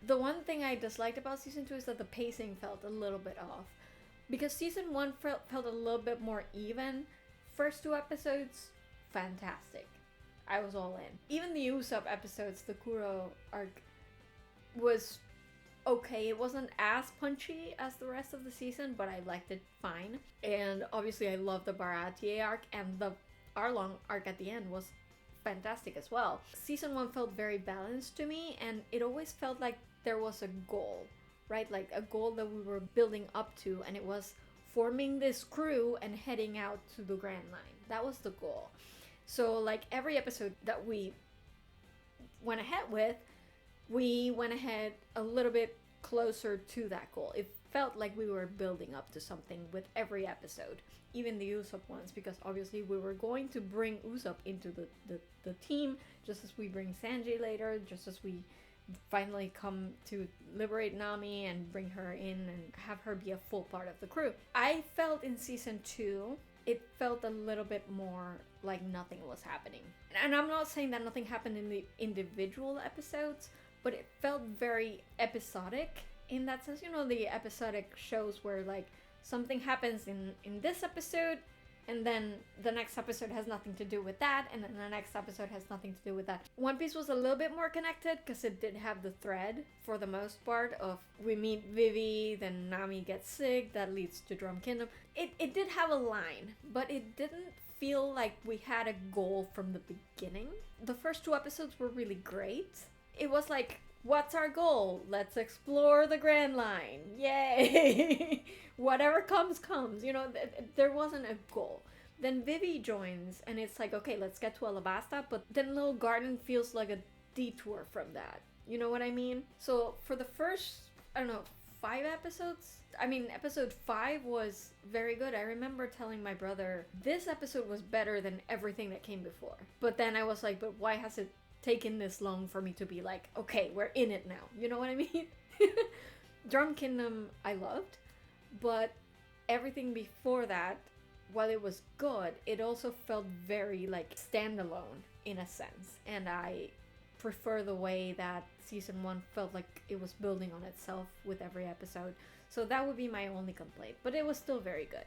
The one thing I disliked about season 2 is that the pacing felt a little bit off. Because season 1 felt a little bit more even. First 2 episodes, fantastic. I was all in. Even the Usopp episodes, the Kuro arc, was okay. It wasn't as punchy as the rest of the season, but I liked it fine. And obviously I love the Baratie arc, and the Arlong arc at the end was fantastic as well. Season 1 felt very balanced to me, and it always felt like there was a goal, right? Like a goal that we were building up to, and it was forming this crew and heading out to the Grand Line. That was the goal. So like every episode that we went ahead with, we went ahead a little bit closer to that goal. It felt like we were building up to something with every episode, even the Usopp ones, because obviously we were going to bring Usopp into the team, just as we bring Sanji later, just as we finally come to liberate Nami and bring her in and have her be a full part of the crew. I felt in season 2, it felt a little bit more like nothing was happening. And I'm not saying that nothing happened in the individual episodes, but it felt very episodic in that sense. You know, the episodic shows where like something happens in this episode, and then the next episode has nothing to do with that, and then the next episode has nothing to do with that. One Piece was a little bit more connected because it did have the thread, for the most part, of we meet Vivi, then Nami gets sick, that leads to Drum Kingdom. It did have a line, but it didn't feel like we had a goal from the beginning. The first 2 episodes were really great. It was like, what's our goal? Let's explore the Grand Line. Yay! Whatever comes, comes. You know, there wasn't a goal. Then Vivi joins, and it's like, okay, let's get to Alabasta, but then Little Garden feels like a detour from that. You know what I mean? So for the first, I don't know, 5 episodes? I mean, episode 5 was very good. I remember telling my brother, this episode was better than everything that came before. But then I was like, but why has it taken this long for me to be like, okay, we're in it now? You know what I mean? Drum Kingdom I loved, but everything before that, while it was good, it also felt very like standalone in a sense, and I prefer the way that season 1 felt like it was building on itself with every episode. So that would be my only complaint, but it was still very good.